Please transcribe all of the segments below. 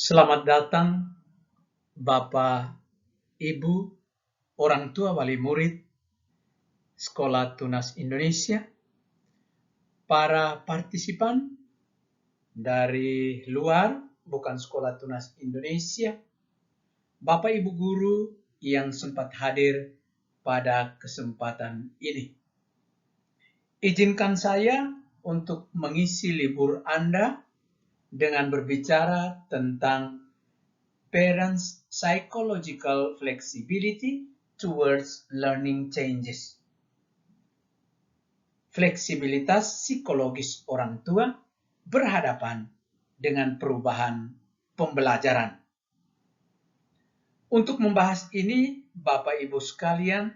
Selamat datang Bapak, Ibu, orang tua wali murid Sekolah Tunas Indonesia, para partisipan dari luar bukan Sekolah Tunas Indonesia, Bapak Ibu guru yang sempat hadir pada kesempatan ini. Izinkan saya untuk mengisi libur Anda dengan berbicara tentang Parents' Psychological Flexibility Towards Learning Changes. Fleksibilitas psikologis orang tua berhadapan dengan perubahan pembelajaran. Untuk membahas ini, Bapak Ibu sekalian,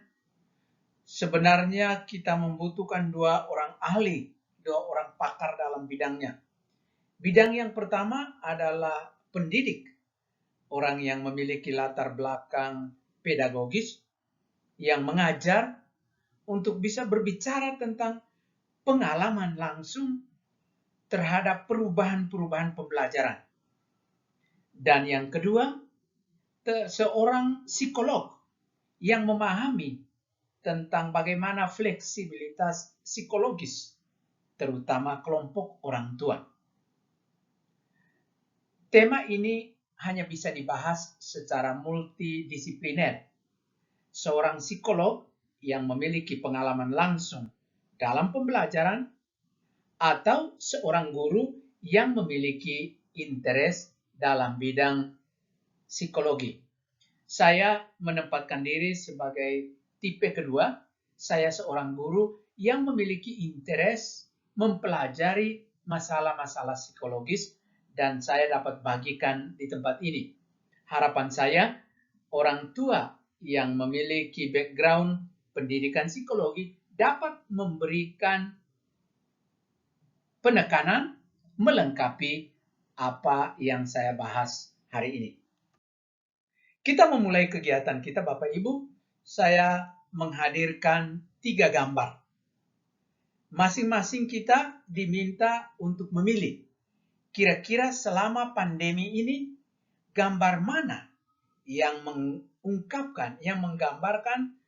sebenarnya kita membutuhkan dua orang ahli, dua orang pakar dalam bidangnya. Bidang yang pertama adalah pendidik, orang yang memiliki latar belakang pedagogis, yang mengajar untuk bisa berbicara tentang pengalaman langsung terhadap perubahan-perubahan pembelajaran. Dan yang kedua, seorang psikolog yang memahami tentang bagaimana fleksibilitas psikologis, terutama kelompok orang tua. Tema ini hanya bisa dibahas secara multidisipliner. Seorang psikolog yang memiliki pengalaman langsung dalam pembelajaran atau seorang guru yang memiliki interest dalam bidang psikologi. Saya menempatkan diri sebagai tipe kedua. Saya seorang guru yang memiliki interest mempelajari masalah-masalah psikologis dan saya dapat bagikan di tempat ini. Harapan saya, orang tua yang memiliki background pendidikan psikologi dapat memberikan penekanan melengkapi apa yang saya bahas hari ini. Kita memulai kegiatan kita, Bapak Ibu. Saya menghadirkan 3 gambar. Masing-masing kita diminta untuk memilih. Kira-kira selama pandemi ini, gambar mana yang mengungkapkan, yang menggambarkan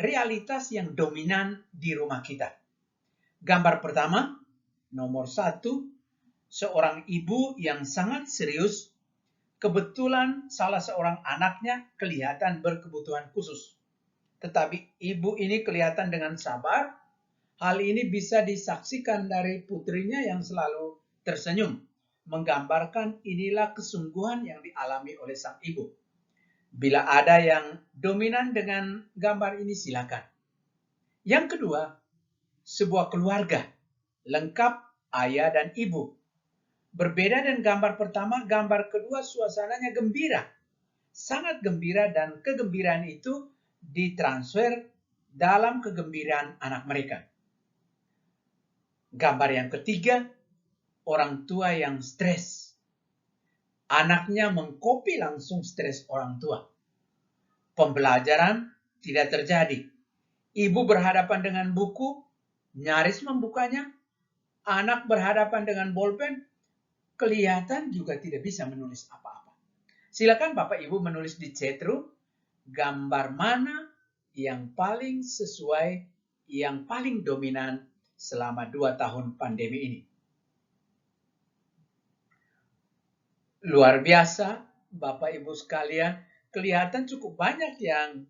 realitas yang dominan di rumah kita. Gambar pertama, nomor 1, seorang ibu yang sangat serius. Kebetulan salah seorang anaknya kelihatan berkebutuhan khusus. Tetapi ibu ini kelihatan dengan sabar. Hal ini bisa disaksikan dari putrinya yang selalu tersenyum. Menggambarkan inilah kesungguhan yang dialami oleh sang ibu. Bila ada yang dominan dengan gambar ini silakan. Yang kedua, sebuah keluarga lengkap ayah dan ibu. Berbeda dengan gambar pertama, gambar kedua suasananya gembira. Sangat gembira dan kegembiraan itu ditransfer dalam kegembiraan anak mereka. Gambar yang ketiga, orang tua yang stres. Anaknya mengkopi langsung stres orang tua. Pembelajaran tidak terjadi. Ibu berhadapan dengan buku, nyaris membukanya. Anak berhadapan dengan bolpen, kelihatan juga tidak bisa menulis apa-apa. Silakan Bapak Ibu menulis di chatroom gambar mana yang paling sesuai, yang paling dominan selama 2 tahun pandemi ini. Luar biasa, Bapak Ibu sekalian, kelihatan cukup banyak yang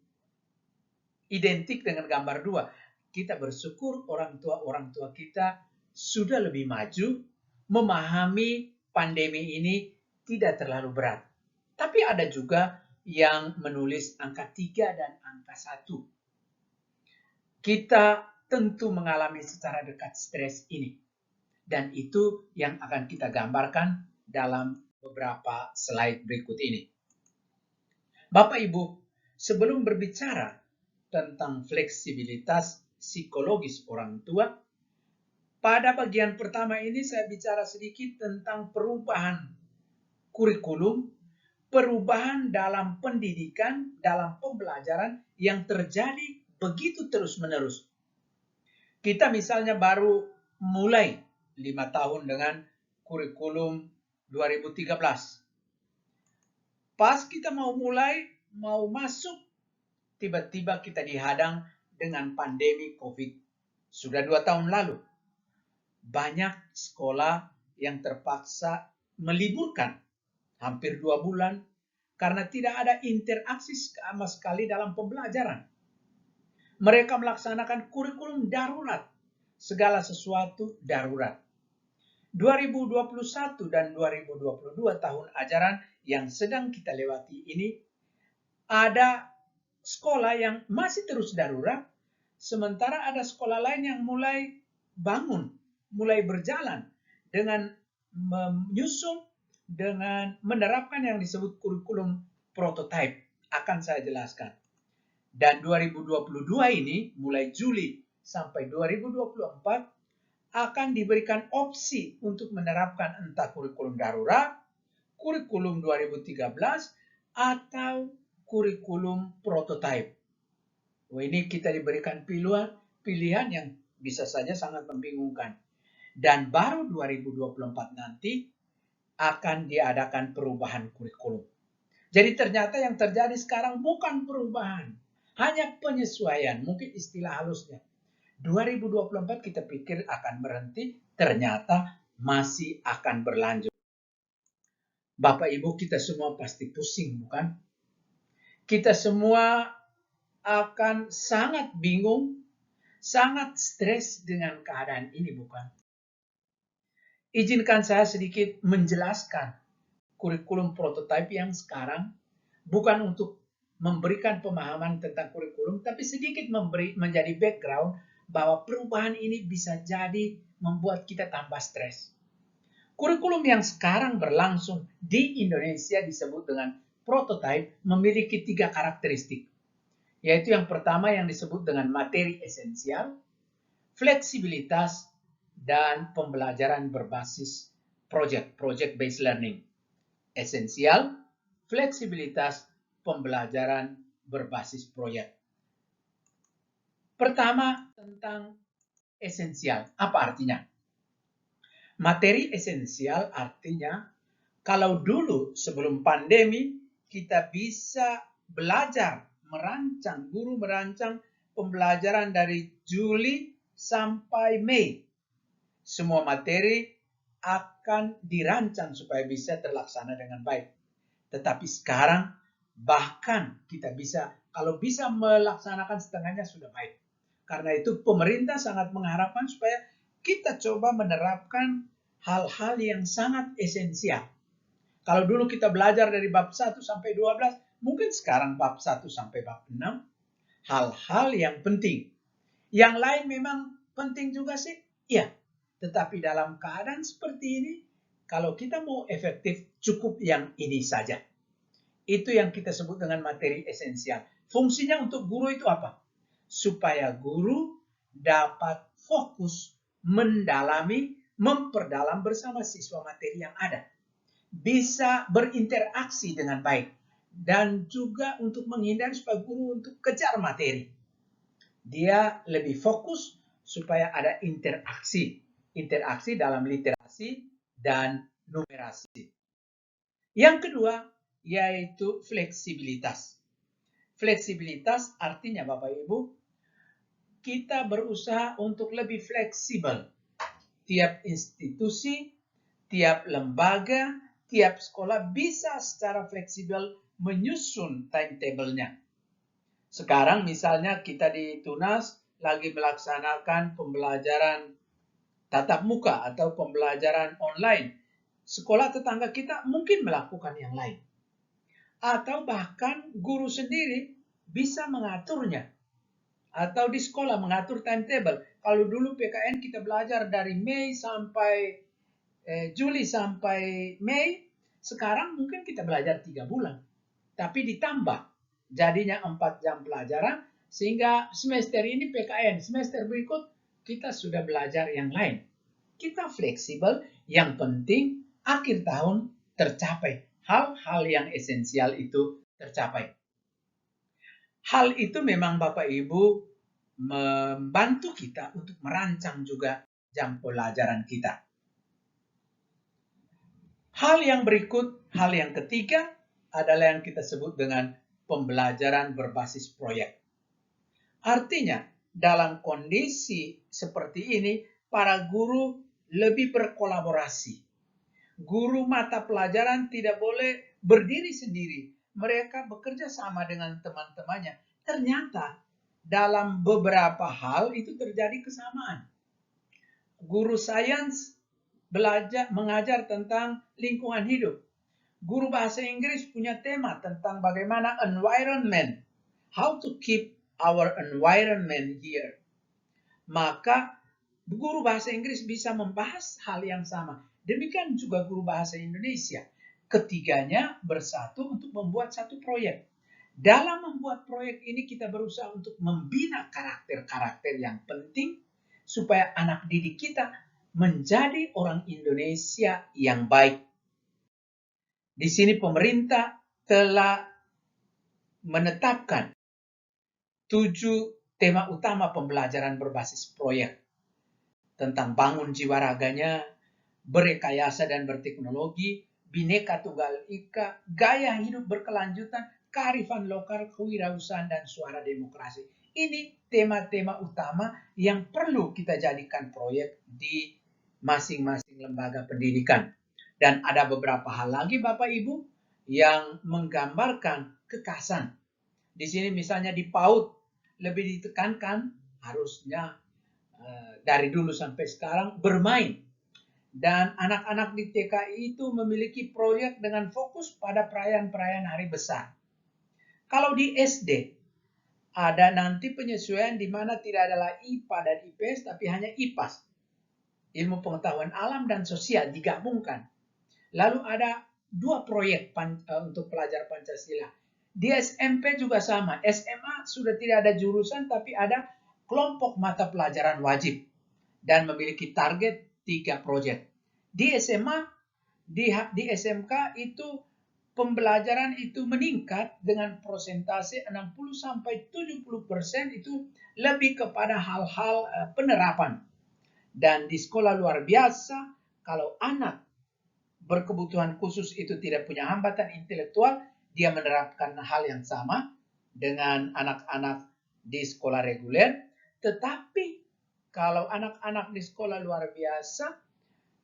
identik dengan gambar 2. Kita bersyukur orang tua kita sudah lebih maju, memahami pandemi ini tidak terlalu berat. Tapi ada juga yang menulis angka 3 dan angka 1. Kita tentu mengalami secara dekat stres ini. Dan itu yang akan kita gambarkan dalam beberapa slide berikut ini. Bapak Ibu, sebelum berbicara tentang fleksibilitas psikologis orang tua, pada bagian pertama ini saya bicara sedikit tentang perubahan kurikulum, perubahan dalam pendidikan, dalam pembelajaran yang terjadi begitu terus-menerus. Kita misalnya baru mulai 5 tahun dengan kurikulum 2013. Pas kita mau mulai, mau masuk, tiba-tiba kita dihadang dengan pandemi COVID. Sudah 2 tahun lalu. Banyak sekolah yang terpaksa meliburkan hampir 2 bulan karena tidak ada interaksi sama sekali dalam pembelajaran. Mereka melaksanakan kurikulum darurat. Segala sesuatu darurat. 2021 dan 2022 tahun ajaran yang sedang kita lewati ini, ada sekolah yang masih terus darurat, sementara ada sekolah lain yang mulai bangun, mulai berjalan dengan menyusun, dengan menerapkan yang disebut kurikulum prototype. Akan saya jelaskan. Dan 2022 ini, mulai Juli sampai 2024, akan diberikan opsi untuk menerapkan entah kurikulum darurat, kurikulum 2013, atau kurikulum prototype. Ini kita diberikan pilihan yang bisa saja sangat membingungkan. Dan baru 2024 nanti akan diadakan perubahan kurikulum. Jadi ternyata yang terjadi sekarang bukan perubahan, hanya penyesuaian, mungkin istilah halusnya. 2024 kita pikir akan berhenti, ternyata masih akan berlanjut. Bapak Ibu, kita semua pasti pusing, bukan? Kita semua akan sangat bingung, sangat stres dengan keadaan ini, bukan? Izinkan saya sedikit menjelaskan kurikulum prototipe yang sekarang, bukan untuk memberikan pemahaman tentang kurikulum, tapi sedikit menjadi background bahwa perubahan ini bisa jadi membuat kita tambah stres. Kurikulum yang sekarang berlangsung di Indonesia disebut dengan prototipe memiliki 3 karakteristik. Yaitu yang pertama yang disebut dengan materi esensial, fleksibilitas, dan pembelajaran berbasis project-based learning. Esensial, fleksibilitas, pembelajaran berbasis proyek. Pertama, tentang esensial. Apa artinya? Materi esensial artinya kalau dulu sebelum pandemi kita bisa belajar, guru merancang pembelajaran dari Juli sampai Mei. Semua materi akan dirancang supaya bisa terlaksana dengan baik. Tetapi sekarang bahkan kita bisa, kalau bisa melaksanakan setengahnya sudah baik. Karena itu pemerintah sangat mengharapkan supaya kita coba menerapkan hal-hal yang sangat esensial. Kalau dulu kita belajar dari bab 1 sampai 12, mungkin sekarang bab 1 sampai bab 6, hal-hal yang penting. Yang lain memang penting juga sih, iya. Tetapi dalam keadaan seperti ini, kalau kita mau efektif, cukup yang ini saja. Itu yang kita sebut dengan materi esensial. Fungsinya untuk guru itu apa? Supaya guru dapat fokus, mendalami, memperdalam bersama siswa materi yang ada. Bisa berinteraksi dengan baik. Dan juga untuk menghindari supaya guru untuk kejar materi. Dia lebih fokus supaya ada interaksi. Interaksi dalam literasi dan numerasi. Yang kedua, yaitu fleksibilitas. Fleksibilitas artinya Bapak Ibu, kita berusaha untuk lebih fleksibel. Tiap institusi, tiap lembaga, tiap sekolah bisa secara fleksibel menyusun timetable-nya. Sekarang misalnya kita di Tunas lagi melaksanakan pembelajaran tatap muka atau pembelajaran online. Sekolah tetangga kita mungkin melakukan yang lain. Atau bahkan guru sendiri bisa mengaturnya. Atau di sekolah mengatur timetable. Kalau dulu PKN kita belajar dari Mei sampai Juli sampai Mei, sekarang mungkin kita belajar 3 bulan. Tapi ditambah, jadinya 4 jam pelajaran, sehingga semester ini PKN, semester berikut kita sudah belajar yang lain. Kita fleksibel, yang penting akhir tahun tercapai. Hal-hal yang esensial itu tercapai. Hal itu memang Bapak Ibu membantu kita untuk merancang juga jam pelajaran kita. Hal yang berikut, hal yang ketiga, adalah yang kita sebut dengan pembelajaran berbasis proyek. Artinya, dalam kondisi seperti ini, para guru lebih berkolaborasi. Guru mata pelajaran tidak boleh berdiri sendiri. Mereka bekerja sama dengan teman-temannya. Ternyata dalam beberapa hal itu terjadi kesamaan. Guru sains mengajar tentang lingkungan hidup. Guru bahasa Inggris punya tema tentang bagaimana environment, how to keep our environment here. Maka guru bahasa Inggris bisa membahas hal yang sama. Demikian juga guru bahasa Indonesia. Ketiganya bersatu untuk membuat satu proyek. Dalam membuat proyek ini kita berusaha untuk membina karakter-karakter yang penting supaya anak didik kita menjadi orang Indonesia yang baik. Di sini pemerintah telah menetapkan 7 tema utama pembelajaran berbasis proyek tentang bangun jiwa raganya, berekayasa dan berteknologi, bineka tunggal ika, gaya hidup berkelanjutan, kearifan lokal, kewirausahaan, dan suara demokrasi. Ini tema-tema utama yang perlu kita jadikan proyek di masing-masing lembaga pendidikan. Dan ada beberapa hal lagi Bapak Ibu yang menggambarkan kekasan. Di sini misalnya di PAUD lebih ditekankan harusnya dari dulu sampai sekarang bermain. Dan anak-anak di TKI itu memiliki proyek dengan fokus pada perayaan-perayaan hari besar. Kalau di SD, ada nanti penyesuaian di mana tidak adalah IPA dan IPS, tapi hanya IPAS. Ilmu pengetahuan alam dan sosial digabungkan. Lalu ada 2 proyek untuk pelajar Pancasila. Di SMP juga sama. SMA sudah tidak ada jurusan, tapi ada kelompok mata pelajaran wajib. Dan memiliki target 3 proyek. Di SMA, di SMK itu pembelajaran itu meningkat dengan persentase 60-70% itu lebih kepada hal-hal penerapan. Dan di sekolah luar biasa, kalau anak berkebutuhan khusus itu tidak punya hambatan intelektual, dia menerapkan hal yang sama dengan anak-anak di sekolah reguler. Tetapi kalau anak-anak di sekolah luar biasa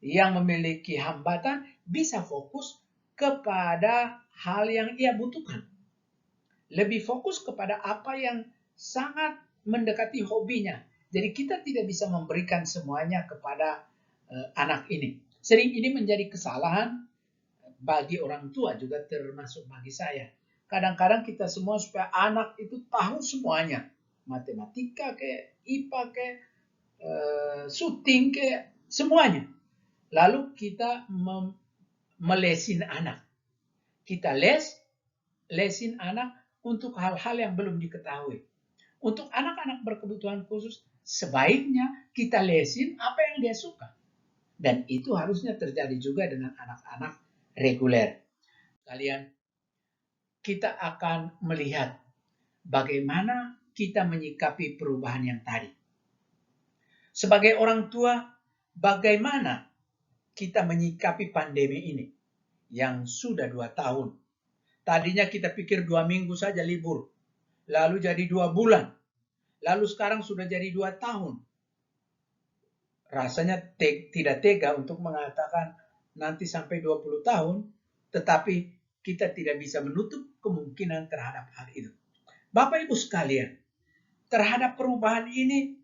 yang memiliki hambatan bisa fokus kepada hal yang ia butuhkan. Lebih fokus kepada apa yang sangat mendekati hobinya. Jadi kita tidak bisa memberikan semuanya kepada anak ini. Sering ini menjadi kesalahan bagi orang tua juga termasuk bagi saya. Kadang-kadang kita semua supaya anak itu tahu semuanya. Matematika kayak IPA kayak shooting kayak semuanya. Lalu kita melesin anak. Kita lesin anak untuk hal-hal yang belum diketahui. Untuk anak-anak berkebutuhan khusus, sebaiknya kita lesin apa yang dia suka. Dan itu harusnya terjadi juga dengan anak-anak reguler. Kalian, kita akan melihat bagaimana kita menyikapi perubahan yang tadi. Sebagai orang tua, bagaimana kita menyikapi pandemi ini yang sudah 2 tahun. Tadinya kita pikir 2 minggu saja libur, lalu jadi 2 bulan, lalu sekarang sudah jadi 2 tahun. Rasanya tidak tega untuk mengatakan nanti sampai 20 tahun, tetapi kita tidak bisa menutup kemungkinan terhadap hal itu. Bapak Ibu sekalian, terhadap perubahan ini,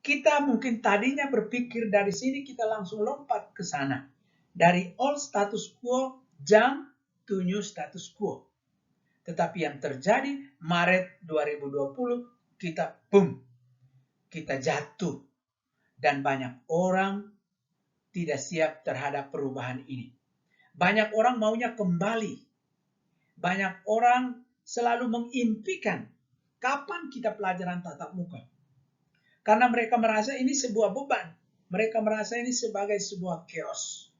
kita mungkin tadinya berpikir dari sini kita langsung lompat ke sana. Dari old status quo, jump to new status quo. Tetapi yang terjadi Maret 2020, kita boom, kita jatuh. Dan banyak orang tidak siap terhadap perubahan ini. Banyak orang maunya kembali. Banyak orang selalu mengimpikan kapan kita pelajaran tatap muka. Karena mereka merasa ini sebuah beban. Mereka merasa ini sebagai sebuah chaos.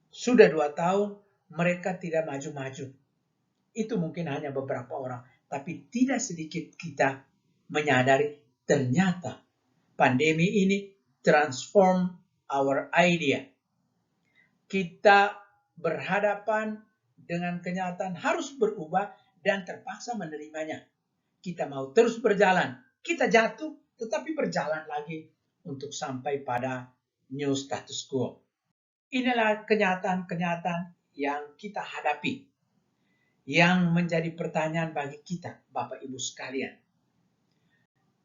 Sudah 2 tahun mereka tidak maju-maju. Itu mungkin hanya beberapa orang. Tapi tidak sedikit kita menyadari ternyata pandemi ini transform our idea. Kita berhadapan dengan kenyataan harus berubah dan terpaksa menerimanya. Kita mau terus berjalan, kita jatuh tetapi berjalan lagi untuk sampai pada new status quo. Inilah kenyataan-kenyataan yang kita hadapi, yang menjadi pertanyaan bagi kita, Bapak Ibu sekalian.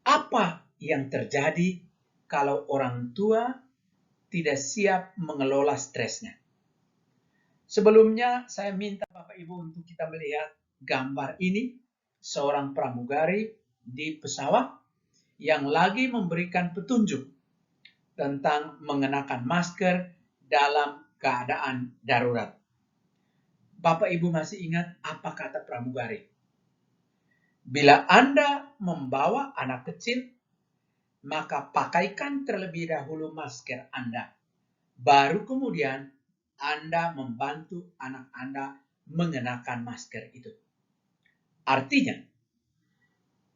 Apa yang terjadi kalau orang tua tidak siap mengelola stresnya? Sebelumnya saya minta Bapak Ibu untuk kita melihat gambar ini, seorang pramugari di pesawat yang lagi memberikan petunjuk tentang mengenakan masker dalam keadaan darurat. Bapak Ibu masih ingat apa kata pramugari? Bila Anda membawa anak kecil, maka pakaikan terlebih dahulu masker Anda. Baru kemudian Anda membantu anak Anda mengenakan masker itu. Artinya,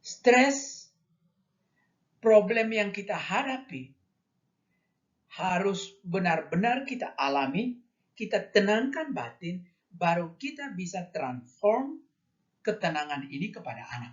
stres, problem yang kita hadapi, harus benar-benar kita alami, kita tenangkan batin, baru kita bisa transform ketenangan ini kepada anak.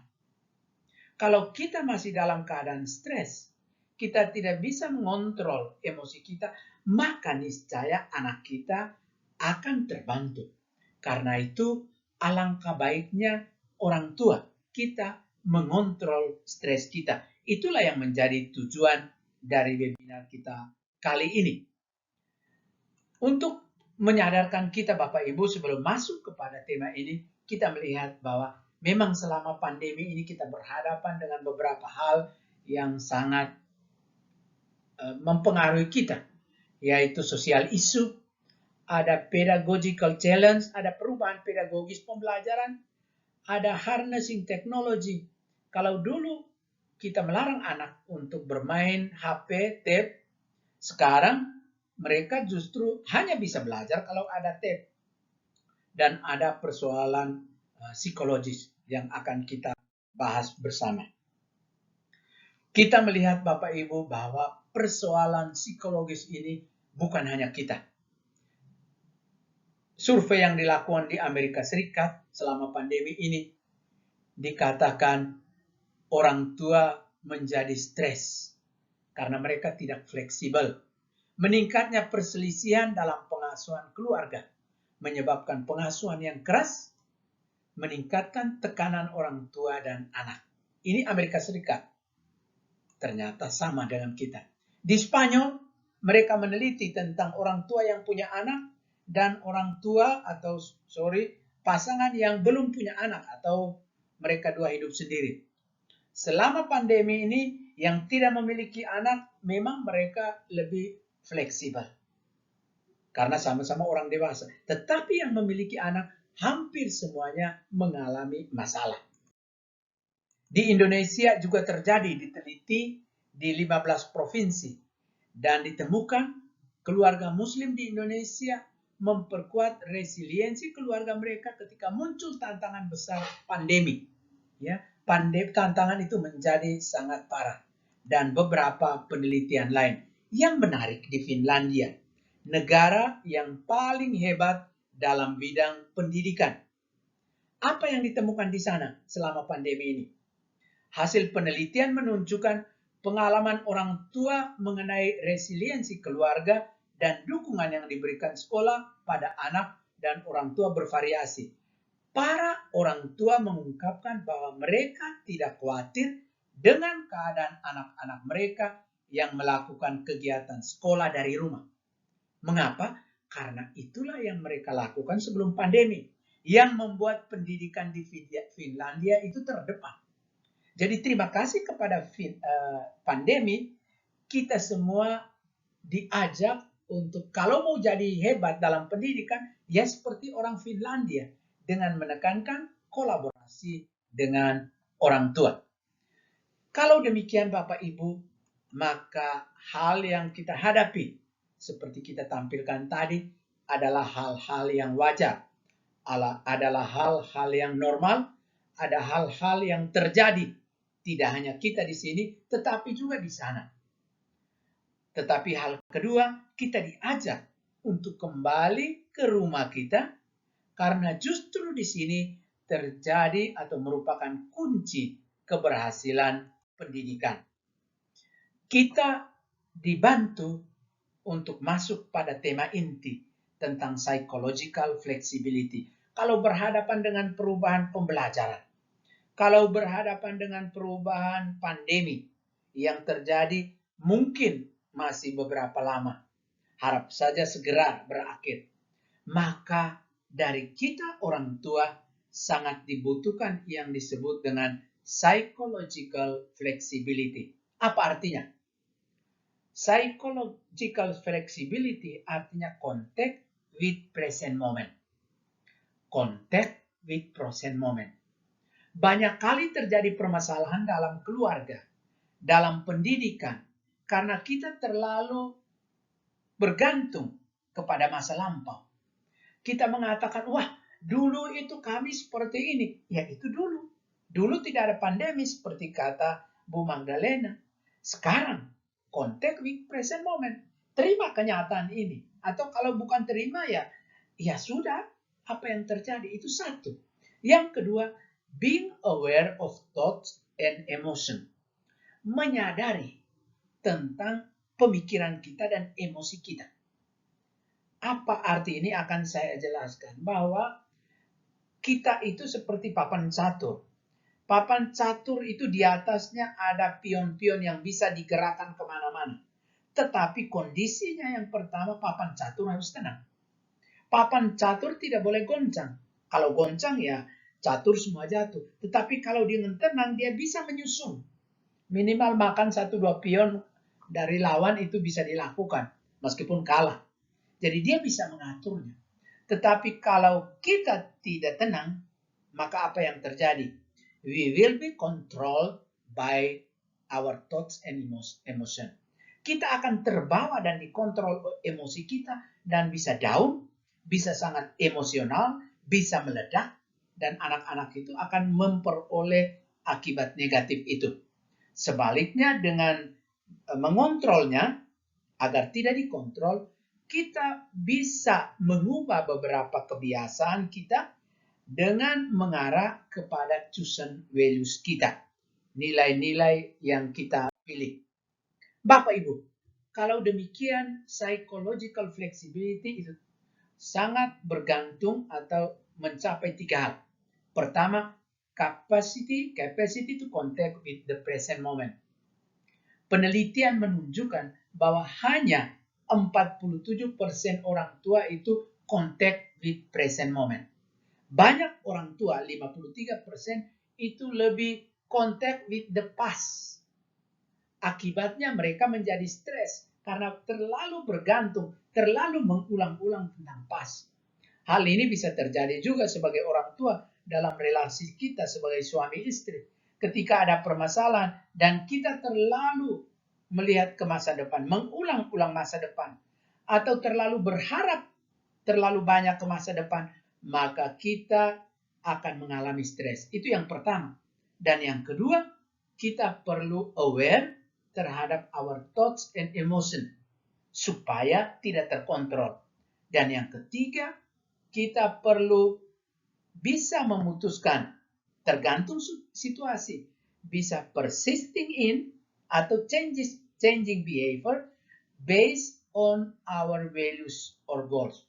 Kalau kita masih dalam keadaan stres, kita tidak bisa mengontrol emosi kita, maka niscaya anak kita akan terbantu. Karena itu, alangkah baiknya orang tua kita mengontrol stres kita. Itulah yang menjadi tujuan dari webinar kita kali ini. Untuk menyadarkan kita Bapak Ibu sebelum masuk kepada tema ini, kita melihat bahwa memang selama pandemi ini kita berhadapan dengan beberapa hal yang sangat mempengaruhi kita, yaitu sosial isu, ada pedagogical challenge, ada perubahan pedagogis pembelajaran, ada harnessing technology. Kalau dulu kita melarang anak untuk bermain HP, tab, sekarang mereka justru hanya bisa belajar kalau ada tab. Dan ada persoalan psikologis yang akan kita bahas bersama. Kita melihat Bapak Ibu bahwa persoalan psikologis ini bukan hanya kita. Survei yang dilakukan di Amerika Serikat selama pandemi ini dikatakan orang tua menjadi stres karena mereka tidak fleksibel. Meningkatnya perselisihan dalam pengasuhan keluarga menyebabkan pengasuhan yang keras, meningkatkan tekanan orang tua dan anak. Ini Amerika Serikat. Ternyata sama dengan kita. Di Spanyol, mereka meneliti tentang orang tua yang punya anak dan orang tua pasangan yang belum punya anak atau mereka dua hidup sendiri. Selama pandemi ini, yang tidak memiliki anak, memang mereka lebih fleksibel. Karena sama-sama orang dewasa. Tetapi yang memiliki anak, hampir semuanya mengalami masalah. Di Indonesia juga terjadi, diteliti di 15 provinsi. Dan ditemukan keluarga muslim di Indonesia memperkuat resiliensi keluarga mereka ketika muncul tantangan besar pandemi. Ya, tantangan itu menjadi sangat parah. Dan beberapa penelitian lain. Yang menarik di Finlandia, negara yang paling hebat dalam bidang pendidikan. Apa yang ditemukan di sana selama pandemi ini? Hasil penelitian menunjukkan pengalaman orang tua mengenai resiliensi keluarga dan dukungan yang diberikan sekolah pada anak dan orang tua bervariasi. Para orang tua mengungkapkan bahwa mereka tidak khawatir dengan keadaan anak-anak mereka yang melakukan kegiatan sekolah dari rumah. Mengapa? Karena itulah yang mereka lakukan sebelum pandemi, yang membuat pendidikan di Finlandia itu terdepan. Jadi terima kasih kepada pandemi, kita semua diajak untuk kalau mau jadi hebat dalam pendidikan, ya seperti orang Finlandia dengan menekankan kolaborasi dengan orang tua. Kalau demikian Bapak Ibu, maka hal yang kita hadapi seperti kita tampilkan tadi adalah hal-hal yang wajar, adalah hal-hal yang normal, ada hal-hal yang terjadi. Tidak hanya kita di sini, tetapi juga di sana. Tetapi hal kedua, kita diajak untuk kembali ke rumah kita, Karena justru di sini terjadi atau merupakan kunci keberhasilan pendidikan. Kita dibantu untuk masuk pada tema inti tentang psychological flexibility. Kalau berhadapan dengan perubahan pembelajaran, kalau berhadapan dengan perubahan pandemi yang terjadi mungkin masih beberapa lama, harap saja segera berakhir, maka dari kita orang tua sangat dibutuhkan yang disebut dengan psychological flexibility. Apa artinya? Psychological flexibility artinya contact with present moment. Contact with present moment. Banyak kali terjadi permasalahan dalam keluarga, dalam pendidikan, karena kita terlalu bergantung kepada masa lampau. Kita mengatakan, wah dulu itu kami seperti ini. Ya itu dulu. Dulu tidak ada pandemi seperti kata Bu Magdalena. Sekarang, contact with present moment. Terima kenyataan ini. Atau kalau bukan terima ya sudah. Apa yang terjadi itu satu. Yang kedua, being aware of thoughts and emotion. Menyadari tentang pemikiran kita dan emosi kita. Apa arti ini akan saya jelaskan. Bahwa kita itu seperti papan catur. Papan catur itu di atasnya ada pion-pion yang bisa digerakkan kemana-mana. Tetapi kondisinya yang pertama papan catur harus tenang. Papan catur tidak boleh goncang. Kalau goncang ya catur semua jatuh. Tetapi kalau dengan tenang dia bisa menyusun. Minimal makan 1-2 pion dari lawan itu bisa dilakukan. Meskipun kalah. Jadi dia bisa mengaturnya. Tetapi kalau kita tidak tenang, maka apa yang terjadi? We will be controlled by our thoughts and emotion. Kita akan terbawa dan dikontrol emosi kita dan bisa down, bisa sangat emosional, bisa meledak, dan anak-anak itu akan memperoleh akibat negatif itu. Sebaliknya dengan mengontrolnya, agar tidak dikontrol, kita bisa mengubah beberapa kebiasaan kita dengan mengarah kepada chosen values kita. Nilai-nilai yang kita pilih. Bapak Ibu, kalau demikian psychological flexibility itu sangat bergantung atau mencapai 3 hal. Pertama, capacity to contact with the present moment. Penelitian menunjukkan bahwa hanya 47% orang tua itu contact with present moment. Banyak orang tua, 53%, itu lebih contact with the past. Akibatnya mereka menjadi stres karena terlalu bergantung, terlalu mengulang-ulang tentang past. Hal ini bisa terjadi juga sebagai orang tua dalam relasi kita sebagai suami istri. Ketika ada permasalahan dan kita terlalu melihat ke masa depan, mengulang-ulang masa depan, atau terlalu berharap terlalu banyak ke masa depan, maka kita akan mengalami stres. Itu yang pertama. Dan yang kedua, kita perlu aware terhadap our thoughts and emotion supaya tidak terkontrol. Dan yang ketiga, kita perlu bisa memutuskan tergantung situasi, bisa persisting in atau changing behavior based on our values or goals.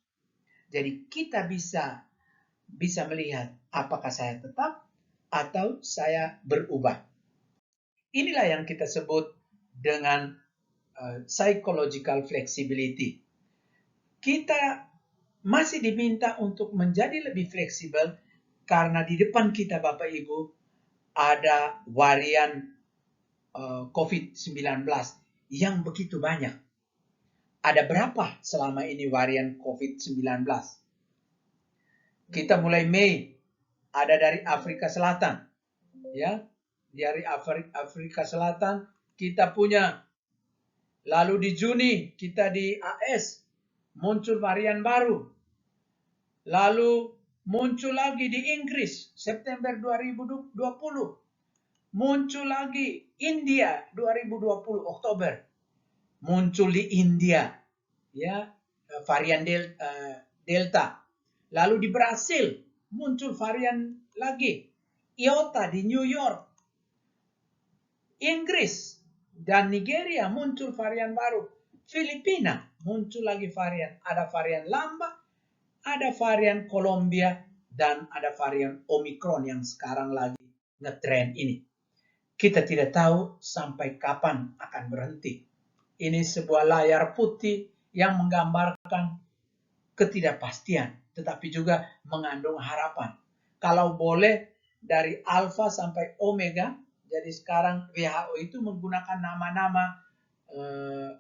Jadi kita bisa melihat apakah saya tetap atau saya berubah. Inilah yang kita sebut dengan psychological flexibility. Kita masih diminta untuk menjadi lebih fleksibel karena di depan kita Bapak Ibu ada varian COVID-19 yang begitu banyak. Ada berapa selama ini varian COVID-19? Kita mulai Mei ada dari Afrika Selatan, ya, dari Afrika Selatan kita punya. Lalu di Juni kita di AS muncul varian baru. Lalu muncul lagi di Inggris September 2020. Muncul lagi India 2020 Oktober. Muncul di India ya varian Delta. Lalu di Brasil muncul varian lagi. Iota di New York. Inggris dan Nigeria muncul varian baru. Filipina muncul lagi varian. Ada varian Lambda, ada varian Kolombia, dan ada varian Omicron yang sekarang lagi ngetrend ini. Kita tidak tahu sampai kapan akan berhenti. Ini sebuah layar putih yang menggambarkan ketidakpastian, tetapi juga mengandung harapan. Kalau boleh dari alfa sampai omega, jadi sekarang WHO itu menggunakan nama-nama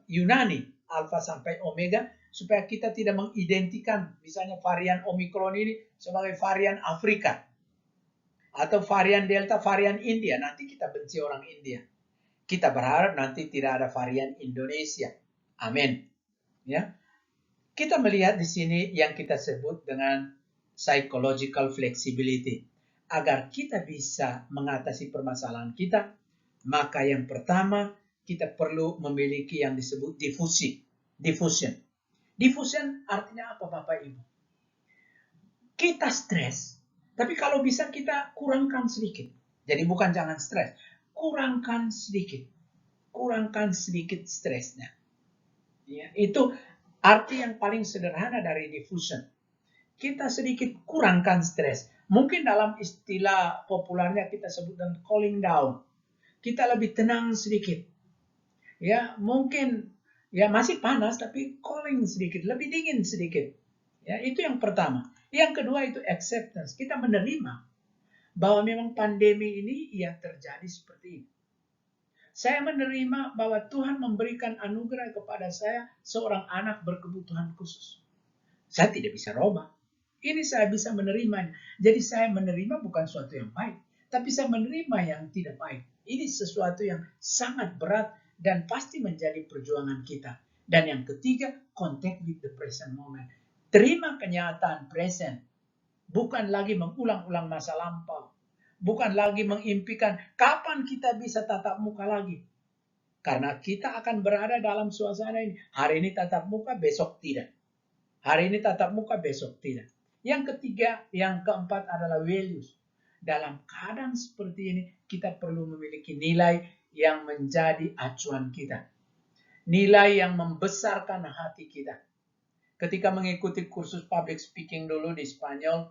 Yunani, alfa sampai omega, supaya kita tidak mengidentikan misalnya varian Omicron ini sebagai varian Afrika atau varian Delta, varian India. Nanti kita benci orang India. Kita berharap nanti tidak ada varian Indonesia. Amin. Ya. Kita melihat di sini yang kita sebut dengan psychological flexibility. Agar kita bisa mengatasi permasalahan kita, maka yang pertama kita perlu memiliki yang disebut diffusion. Diffusion artinya apa Bapak Ibu? Kita stres, tapi kalau bisa kita kurangkan sedikit. Jadi bukan jangan stres, kurangkan sedikit stresnya. Ya, itu arti yang paling sederhana dari diffusion. Kita sedikit kurangkan stres. Mungkin dalam istilah populernya kita sebut dengan cooling down. Kita lebih tenang sedikit. Ya, mungkin ya masih panas tapi cooling sedikit, lebih dingin sedikit. Ya, itu yang pertama. Yang kedua itu acceptance. Kita menerima bahwa memang pandemi ini ya terjadi seperti ini. Saya menerima bahwa Tuhan memberikan anugerah kepada saya seorang anak berkebutuhan khusus. Saya tidak bisa rubah. Ini saya bisa menerimanya. Jadi saya menerima bukan sesuatu yang baik, tapi saya menerima yang tidak baik. Ini sesuatu yang sangat berat dan pasti menjadi perjuangan kita. Dan yang ketiga, contact with the present moment. Terima kenyataan present. Bukan lagi mengulang-ulang masa lampau. Bukan lagi mengimpikan kapan kita bisa tatap muka lagi. Karena kita akan berada dalam suasana ini. Hari ini tatap muka, besok tidak. Hari ini tatap muka, besok tidak. Yang ketiga, yang keempat adalah values. Dalam keadaan seperti ini, kita perlu memiliki nilai yang menjadi acuan kita. Nilai yang membesarkan hati kita. Ketika mengikuti kursus public speaking dulu di Spanyol,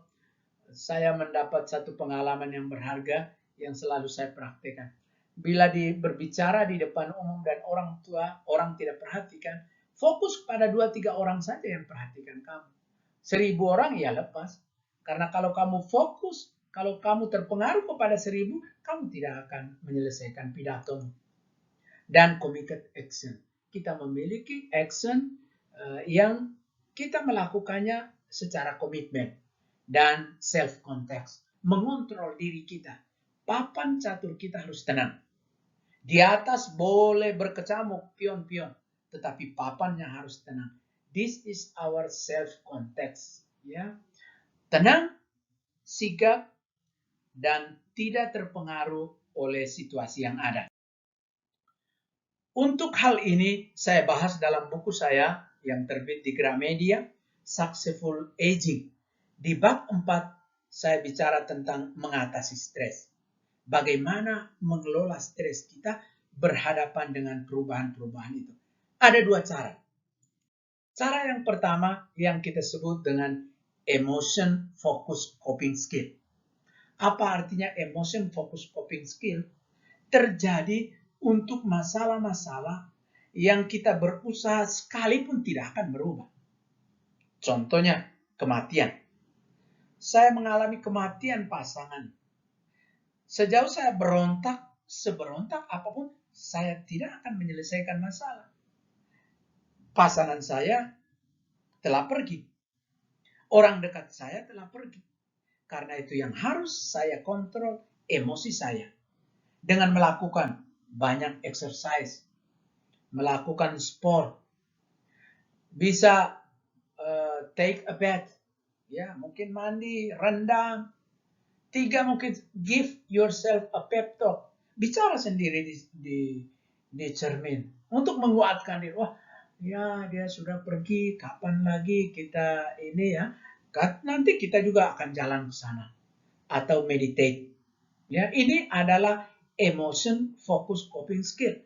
saya mendapat satu pengalaman yang berharga yang selalu saya praktekkan. Bila berbicara di depan umum dan orang tua, orang tidak perhatikan, fokus pada 2-3 orang saja yang perhatikan kamu. 1000 orang ya lepas. Karena kalau kamu fokus, kalau kamu terpengaruh kepada 1000, kamu tidak akan menyelesaikan pidato. Dan committed action. Kita memiliki action yang kita melakukannya secara komitmen. Dan self-context, mengontrol diri kita. Papan catur kita harus tenang. Di atas boleh berkecamuk pion-pion, tetapi papannya harus tenang. This is our self-context. Ya. Tenang, sigap, dan tidak terpengaruh oleh situasi yang ada. Untuk hal ini, saya bahas dalam buku saya yang terbit di Gramedia, Successful Aging. Di bab 4, saya bicara tentang mengatasi stres. Bagaimana mengelola stres kita berhadapan dengan perubahan-perubahan itu. Ada 2 cara. Cara yang pertama yang kita sebut dengan emotion focus coping skill. Apa artinya emotion focus coping skill? Terjadi untuk masalah-masalah yang kita berusaha sekalipun tidak akan berubah. Contohnya, kematian. Saya mengalami kematian pasangan. Sejauh saya seberontak apapun, saya tidak akan menyelesaikan masalah. Pasangan saya telah pergi. Orang dekat saya telah pergi. Karena itu yang harus saya kontrol emosi saya. Dengan melakukan banyak exercise. Melakukan sport. Bisa take a bath. Ya, mungkin mandi, rendam. 3, mungkin give yourself a pep talk. Bicara sendiri di cermin. Untuk menguatkan diri. Wah, ya dia sudah pergi. Kapan lagi kita ini ya. dekat, nanti kita juga akan jalan ke sana atau meditate. Ya, ini adalah emotion focus coping skill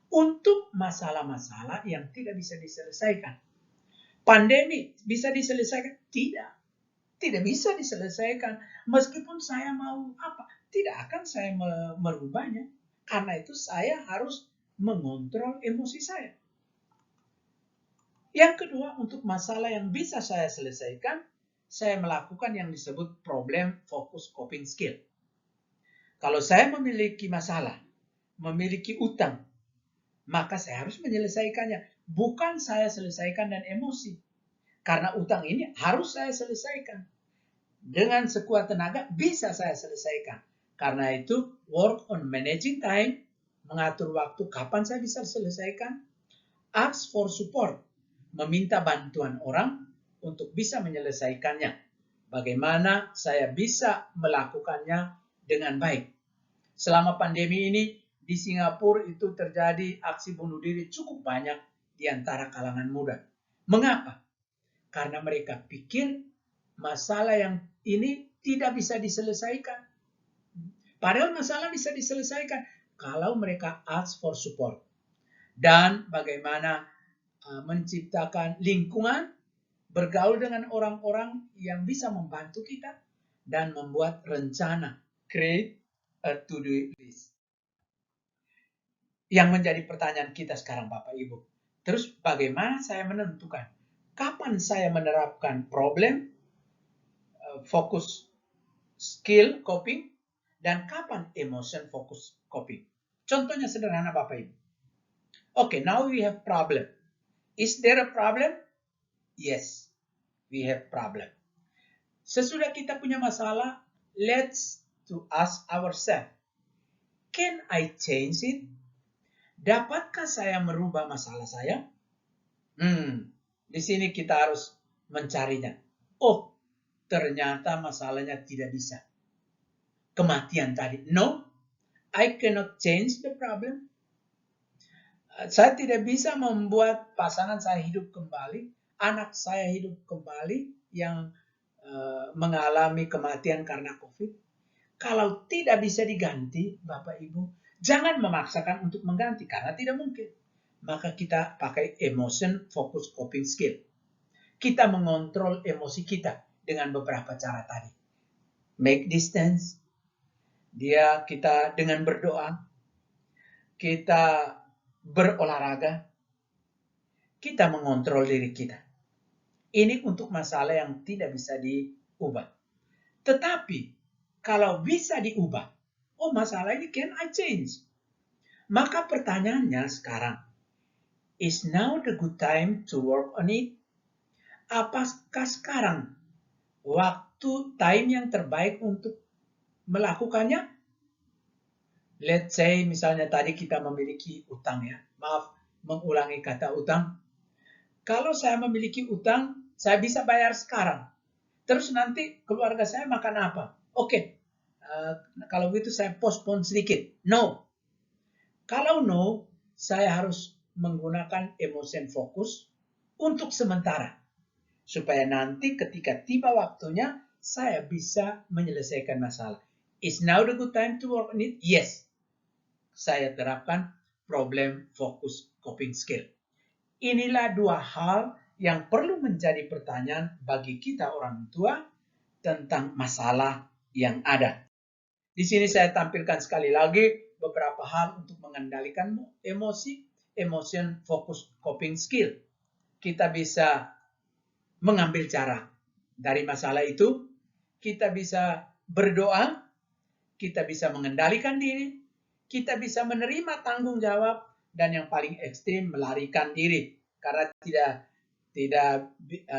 untuk masalah-masalah yang tidak bisa diselesaikan. Pandemi bisa diselesaikan? Tidak. Tidak bisa diselesaikan. Meskipun saya mau apa, tidak akan saya merubahnya. Karena itu saya harus mengontrol emosi saya. Yang kedua, untuk masalah yang bisa saya selesaikan, saya melakukan yang disebut problem focus coping skill. Kalau saya memiliki masalah, memiliki utang, maka saya harus menyelesaikannya. Bukan saya selesaikan dan emosi. Karena utang ini harus saya selesaikan. Dengan sekuat tenaga bisa saya selesaikan. Karena itu work on managing time, mengatur waktu kapan saya bisa selesaikan, ask for support, meminta bantuan orang untuk bisa menyelesaikannya. Bagaimana saya bisa melakukannya dengan baik. Selama pandemi ini di Singapura itu terjadi aksi bunuh diri cukup banyak di antara kalangan muda. Mengapa? Karena mereka pikir masalah yang ini tidak bisa diselesaikan. Padahal masalah bisa diselesaikan kalau mereka ask for support. Dan bagaimana menciptakan lingkungan, bergaul dengan orang-orang yang bisa membantu kita, dan membuat rencana, create a to-do list. Yang menjadi pertanyaan kita sekarang Bapak Ibu. Terus bagaimana saya menentukan kapan saya menerapkan problem, fokus skill coping, dan kapan emotion focus coping. Contohnya sederhana Bapak Ibu. Okay, now we have problem. Is there a problem? Yes, we have problem. Sesudah kita punya masalah, let's to ask ourselves, can I change it? Dapatkah saya merubah masalah saya? Di sini kita harus mencarinya. Oh, ternyata masalahnya tidak bisa. Kematian tadi. No, I cannot change the problem. Saya tidak bisa membuat pasangan saya hidup kembali, anak saya hidup kembali yang mengalami kematian karena COVID. Kalau tidak bisa diganti, Bapak Ibu, jangan memaksakan untuk mengganti karena tidak mungkin. Maka kita pakai emotion focus coping skill. Kita mengontrol emosi kita dengan beberapa cara tadi. Make distance. Kita dengan berdoa. Kita berolahraga. Kita mengontrol diri kita. Ini untuk masalah yang tidak bisa diubah. Tetapi kalau bisa diubah, oh masalah ini can I change? Maka pertanyaannya sekarang, is now the good time to work on it? Apakah sekarang time yang terbaik untuk melakukannya? Let's say misalnya tadi kita memiliki utang ya. Maaf mengulangi kata utang. Kalau saya memiliki utang, saya bisa bayar sekarang. Terus nanti keluarga saya makan apa? Oke. Kalau begitu saya postpone sedikit. No. Kalau no, saya harus menggunakan emotion focus untuk sementara. Supaya nanti ketika tiba waktunya, saya bisa menyelesaikan masalah. Is now the good time to work on it? Yes. Saya terapkan problem focus coping skill. Inilah dua hal yang perlu menjadi pertanyaan bagi kita orang tua tentang masalah yang ada. Di sini saya tampilkan sekali lagi beberapa hal untuk mengendalikan emosi, emotion focus coping skill. Kita bisa mengambil cara dari masalah itu, kita bisa berdoa, kita bisa mengendalikan diri, kita bisa menerima tanggung jawab, dan yang paling ekstrim melarikan diri karena tidak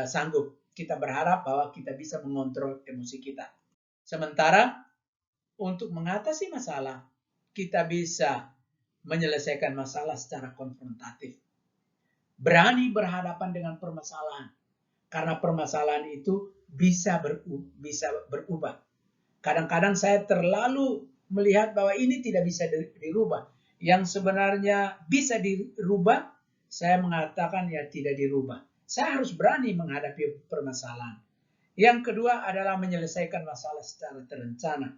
sanggup. Kita berharap bahwa kita bisa mengontrol emosi kita. Sementara untuk mengatasi masalah, kita bisa menyelesaikan masalah secara konfrontatif. Berani berhadapan dengan permasalahan. Karena permasalahan itu bisa berubah. Kadang-kadang saya terlalu melihat bahwa ini tidak bisa dirubah. Yang sebenarnya bisa dirubah, saya mengatakan ya tidak dirubah. Saya harus berani menghadapi permasalahan. Yang kedua adalah menyelesaikan masalah secara terencana.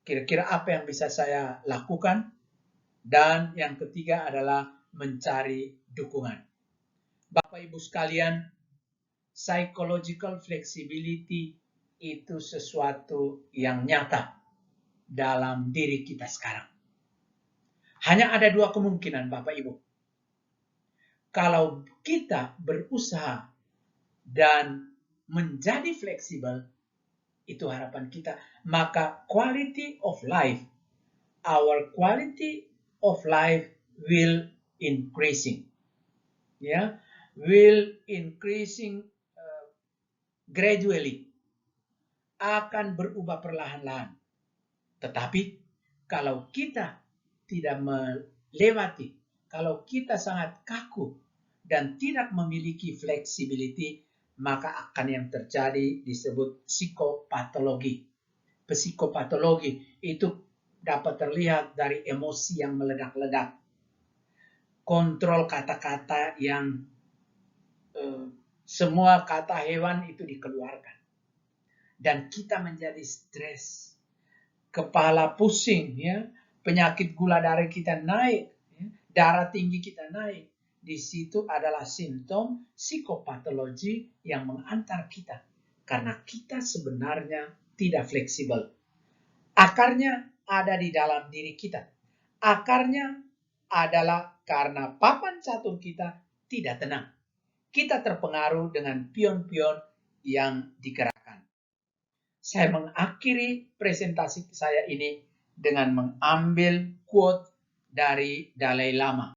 Kira-kira apa yang bisa saya lakukan? Dan yang ketiga adalah mencari dukungan. Bapak Ibu sekalian, psychological flexibility itu sesuatu yang nyata dalam diri kita sekarang. Hanya ada dua kemungkinan Bapak Ibu. Kalau kita berusaha dan menjadi fleksibel, itu harapan kita, maka quality of life, our quality of life will increasing. Ya, will increasing gradually, akan berubah perlahan-lahan. Tetapi kalau kita tidak melewati, kalau kita sangat kaku dan tidak memiliki flexibility, maka akan yang terjadi disebut psikopatologi. Psikopatologi itu dapat terlihat dari emosi yang meledak-ledak, kontrol kata-kata yang semua kata hewan itu dikeluarkan. Dan kita menjadi stres, kepala pusing, ya, penyakit gula darah kita naik, ya, darah tinggi kita naik. Di situ adalah simptom psikopatologi yang mengantar kita. Karena kita sebenarnya tidak fleksibel. Akarnya ada di dalam diri kita. Akarnya adalah karena papan catur kita tidak tenang. Kita terpengaruh dengan pion-pion yang digerakkan. Saya mengakhiri presentasi saya ini dengan mengambil quote dari Dalai Lama.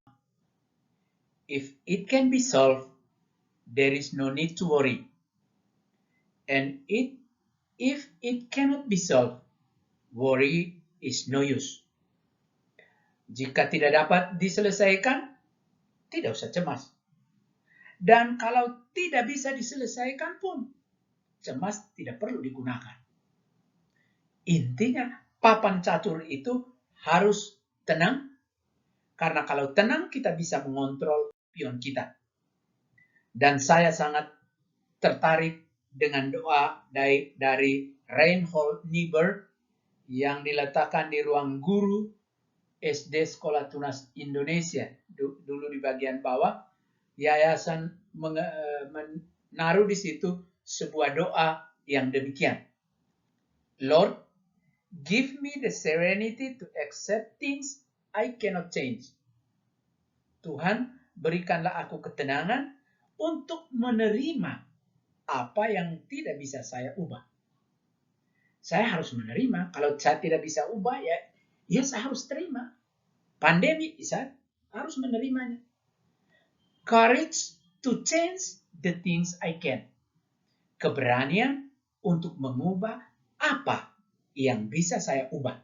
If it can be solved, there is no need to worry. And if it cannot be solved, worry is no use. Jika tidak dapat diselesaikan, tidak usah cemas. Dan kalau tidak bisa diselesaikan pun, cemas tidak perlu digunakan. Intinya, papan catur itu harus tenang, karena kalau tenang kita bisa mengontrol pion kita. Dan saya sangat tertarik dengan doa dari Reinhold Niebuhr yang diletakkan di ruang guru SD Sekolah Tunas Indonesia. Dulu di bagian bawah, yayasan menaruh di situ sebuah doa yang demikian. Lord, give me the serenity to accept things I cannot change. Tuhan, berikanlah aku ketenangan untuk menerima apa yang tidak bisa saya ubah. Saya harus menerima. Kalau saya tidak bisa ubah, ya saya harus terima. Pandemi, saya harus menerimanya. Courage to change the things I can. Keberanian untuk mengubah apa yang bisa saya ubah.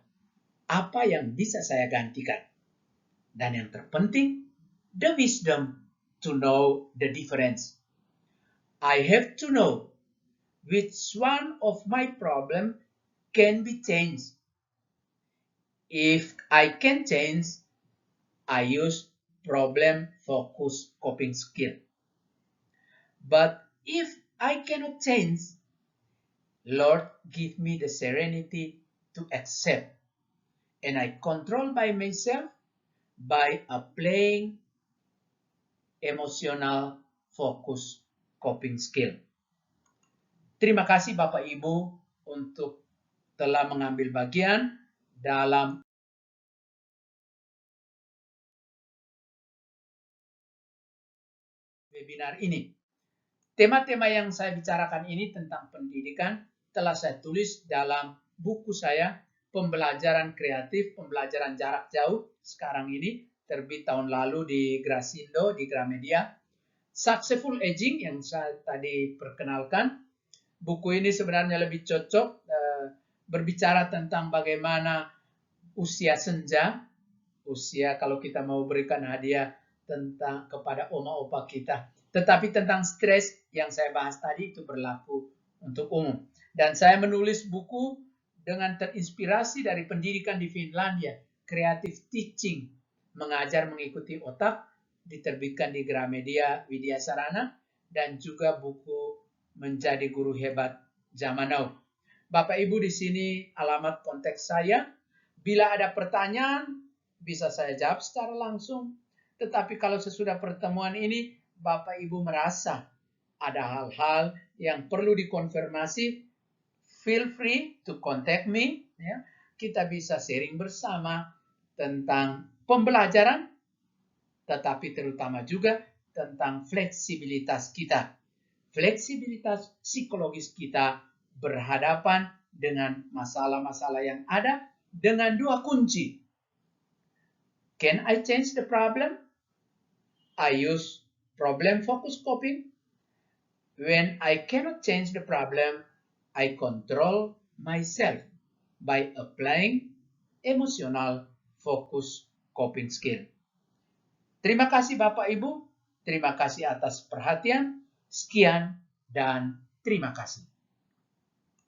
Apa yang bisa saya gantikan. Dan yang terpenting, the wisdom to know the difference. I have to know which one of my problem can be changed. If I can change, I use problem-focused coping skill. But if I cannot change, Lord, give me the serenity to accept. And I control by myself by applying emotional focus coping skill. Terima kasih Bapak Ibu untuk telah mengambil bagian dalam webinar ini. Tema-tema yang saya bicarakan ini tentang pendidikan telah saya tulis dalam buku saya, Pembelajaran Kreatif, Pembelajaran Jarak Jauh, sekarang ini terbit tahun lalu di Grasindo, di Gramedia. Successful Aging yang saya tadi perkenalkan. Buku ini sebenarnya lebih cocok berbicara tentang bagaimana usia senja, usia kalau kita mau berikan hadiah tentang kepada oma opa kita. Tetapi tentang stres yang saya bahas tadi itu berlaku untuk umum. Dan saya menulis buku dengan terinspirasi dari pendidikan di Finlandia, Creative Teaching, mengajar mengikuti otak, diterbitkan di Gramedia Widya Sarana, dan juga buku menjadi guru hebat zaman now. Bapak Ibu, di sini alamat kontak saya. Bila ada pertanyaan, bisa saya jawab secara langsung. Tetapi kalau sesudah pertemuan ini, Bapak Ibu merasa ada hal-hal yang perlu dikonfirmasi, feel free to contact me. Ya. Kita bisa sharing bersama tentang pembelajaran, tetapi terutama juga tentang fleksibilitas kita. Fleksibilitas psikologis kita berhadapan dengan masalah-masalah yang ada dengan dua kunci. Can I change the problem? I use problem focus coping. When I cannot change the problem, I control myself by applying emotional focus coping skill. Terima kasih Bapak Ibu, terima kasih atas perhatian, sekian dan terima kasih.